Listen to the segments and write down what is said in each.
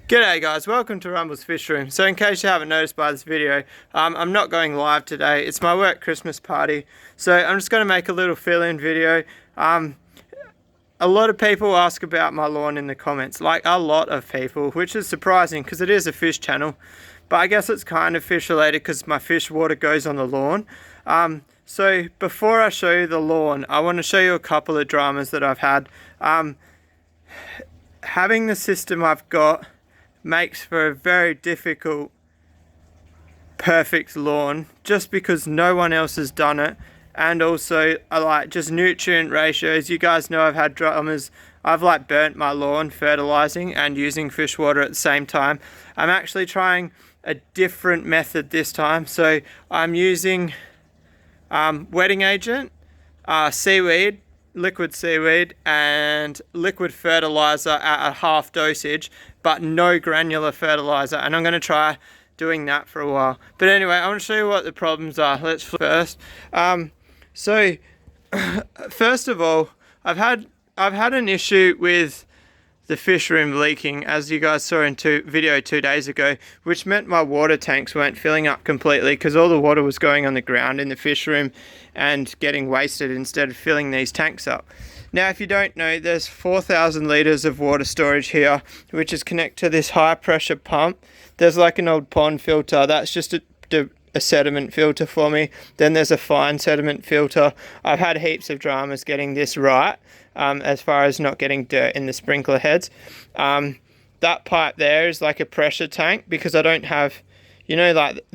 G'day guys, welcome to Rumble's Fish Room. So in case you haven't noticed by this video, I'm not going live today. It's my work Christmas party. So I'm just going to make a little fill-in video. A lot of people ask about my lawn in the comments, like a lot of people, which is surprising because it is a fish channel. But I guess it's kind of fish related because my fish water goes on the lawn. So before I show you the lawn, I want to show you a couple of dramas that I've had. Having the system I've got makes for a very difficult perfect lawn just because no one else has done it, and also I like just nutrient ratios. You guys know I've had dramas. I've like burnt my lawn fertilizing and using fish water at the same time. I'm actually trying a different method this time, so I'm using wetting agent, seaweed, liquid seaweed and liquid fertilizer at a half dosage, but no granular fertilizer, and I'm going to try doing that for a while. But anyway, I want to show you what the problems are. Let's first so first of all, I've had an issue with the fish room leaking, as you guys saw in video 2 days ago, which meant my water tanks weren't filling up completely because all the water was going on the ground in the fish room and getting wasted instead of filling these tanks up. Now, if you don't know, there's 4,000 litres of water storage here, which is connected to this high pressure pump. There's like an old pond filter, that's just a sediment filter for me. Then there's a fine sediment filter. I've had heaps of dramas getting this right, as far as not getting dirt in the sprinkler heads. That pipe there is like a pressure tank because I don't have, you know, like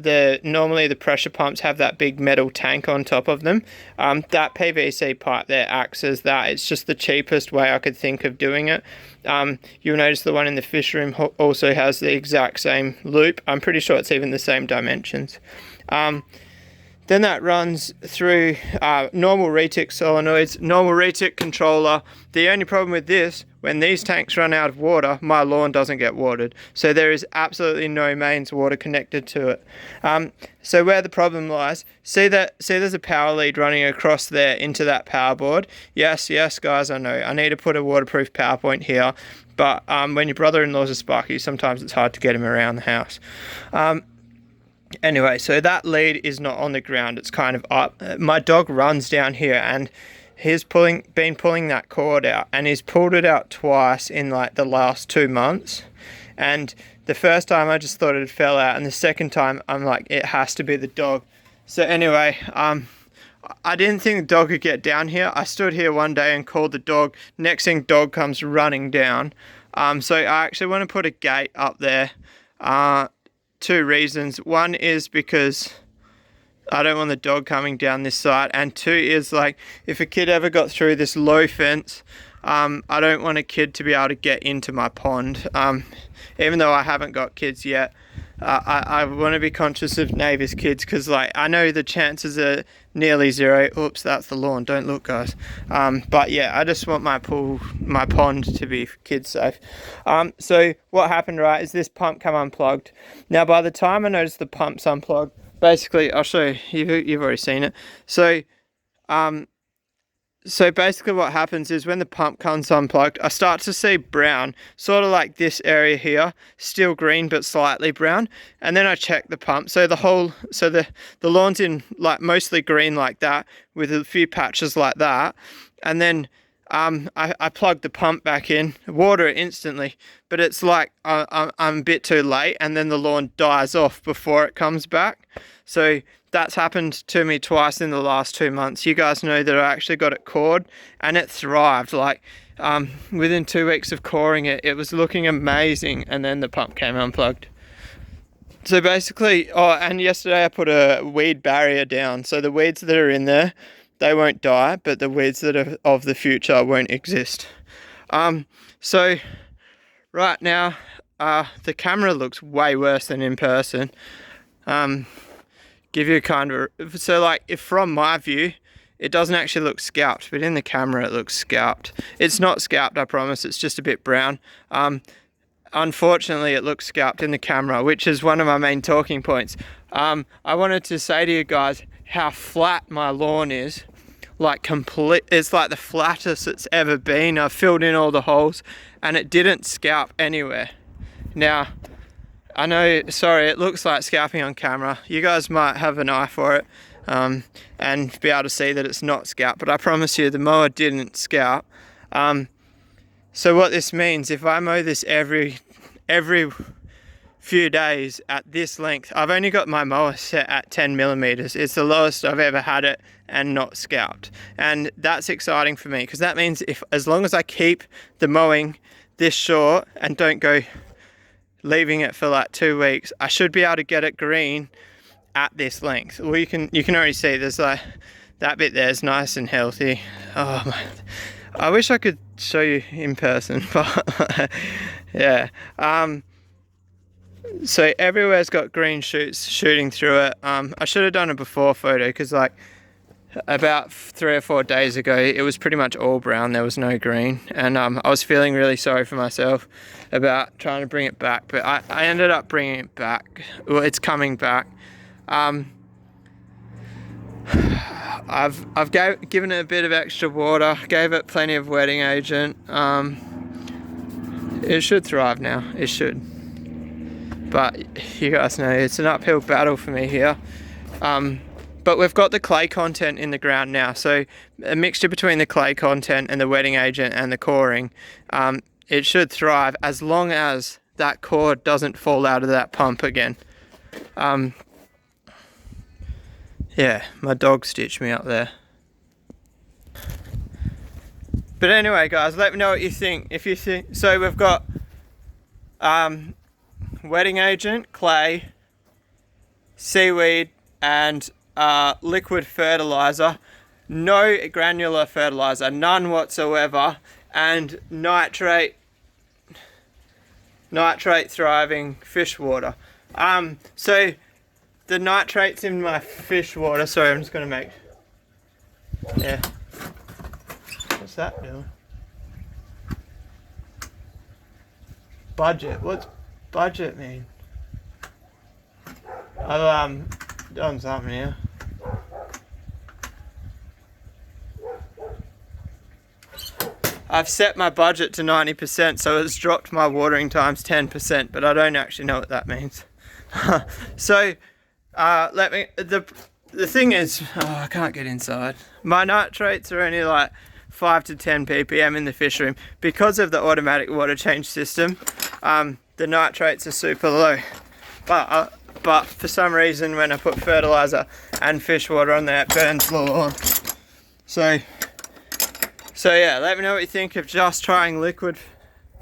normally the pressure pumps have that big metal tank on top of them. That PVC pipe there acts as that. It's just the cheapest way I could think of doing it. You'll notice the one in the fish room also has the exact same loop. I'm pretty sure it's even the same dimensions. Then that runs through normal retic solenoids, normal retic controller. The only problem with this, when these tanks run out of water, my lawn doesn't get watered. So there is absolutely no mains water connected to it. So where the problem lies, see there's a power lead running across there into that power board. Yes guys, I know, I need to put a waterproof power point here. But when your brother-in-law's a sparky, sometimes it's hard to get him around the house. Anyway, so that lead is not on the ground, it's kind of up. My dog runs down here and he's been pulling that cord out, and he's pulled it out twice in like the last 2 months. And the first time I just thought it fell out, and the second time I'm like, it has to be the dog. So anyway, I didn't think the dog could get down here. I stood here one day and called the dog. Next thing, dog comes running down. So I actually want to put a gate up there. 2 reasons. One is because I don't want the dog coming down this side, and 2 is like if a kid ever got through this low fence, I don't want a kid to be able to get into my pond. Even though I haven't got kids yet, I want to be conscious of neighbours' kids because like I know the chances are nearly 0. Oops, that's the lawn, don't look guys. But yeah, I just want my pond to be kid safe. So what happened, right, is this pump come unplugged. Now by the time I noticed the pump's unplugged, basically I'll show you, you've already seen it. So basically what happens is when the pump comes unplugged, I start to see brown, sort of like this area here, still green but slightly brown. And then I check the pump. So the lawn's in like mostly green like that with a few patches like that. And then I plug the pump back in, water it instantly, but it's like I'm a bit too late, and then the lawn dies off before it comes back. So that's happened to me twice in the last 2 months. You guys know that I actually got it cored and it thrived. Like within 2 weeks of coring it, it was looking amazing, and then the pump came unplugged. So basically, and yesterday I put a weed barrier down, so the weeds that are in there, they won't die, but the weeds that are of the future won't exist. So right now, the camera looks way worse than in person. Give you a kind of, so like if from my view, it doesn't actually look scalped, but in the camera it looks scalped. It's not scalped, I promise, it's just a bit brown. Unfortunately, it looks scalped in the camera, which is one of my main talking points. I wanted to say to you guys how flat my lawn is. Like it's like the flattest it's ever been. I've filled in all the holes and it didn't scalp anywhere. Now, I know, sorry, it looks like scalping on camera. You guys might have an eye for it and be able to see that it's not scalp, but I promise you the mower didn't scalp. So what this means, if I mow this every few days at this length, I've only got my mower set at 10 millimeters. It's the lowest I've ever had it and not scalped. And that's exciting for me because that means as long as I keep the mowing this short and don't go leaving it for like 2 weeks, I should be able to get it green at this length. Well, you can already see there's like that bit there is nice and healthy. Oh man, I wish I could show you in person, but yeah. So everywhere's got green shoots shooting through it. I should have done a before photo because like about 3 or 4 days ago it was pretty much all brown, there was no green, and I was feeling really sorry for myself about trying to bring it back, but I ended up bringing it back. Well, it's coming back. I've given it a bit of extra water, gave it plenty of wetting agent. It should thrive now, it should. But you guys know it's an uphill battle for me here. But we've got the clay content in the ground now, so a mixture between the clay content and the wetting agent and the coring, it should thrive as long as that core doesn't fall out of that pump again. Yeah, my dog stitched me up there. But anyway guys, let me know what you think. If you think, so we've got wetting agent, clay, seaweed, and liquid fertilizer, no granular fertilizer, none whatsoever, and nitrate thriving fish water. So the nitrates in my fish water, sorry, I'm just gonna make, yeah, what's that doing? Budget, what's budget mean? I've done something here. I've set my budget to 90%, so it's dropped my watering times 10%, but I don't actually know what that means. So the thing is, I can't get inside. My nitrates are only like 5 to 10 ppm in the fish room because of the automatic water change system. The nitrates are super low, but for some reason when I put fertilizer and fish water on there, it burns the lawn. So yeah, let me know what you think of just trying liquid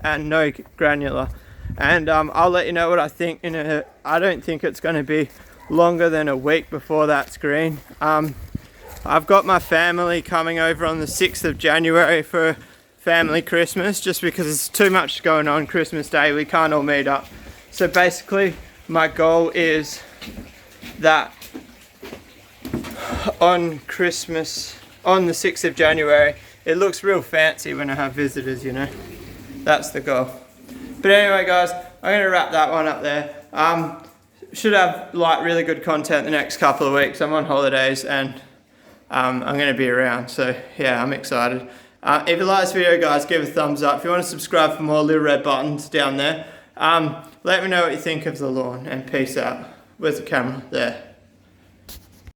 and no granular, and I'll let you know what I think I don't think it's going to be longer than a week before that's green. I've got my family coming over on the 6th of January for family Christmas, just because there's too much going on Christmas Day, we can't all meet up. So basically my goal is that on Christmas, on the 6th of January, it looks real fancy when I have visitors, you know. That's the goal. But anyway guys, I'm gonna wrap that one up there. Should have like really good content the next couple of weeks. I'm on holidays and I'm gonna be around, so yeah, I'm excited. If you like this video guys, give it a thumbs up. If you want to subscribe for more little red buttons down there, let me know what you think of the lawn, and peace out. Where's the camera? There.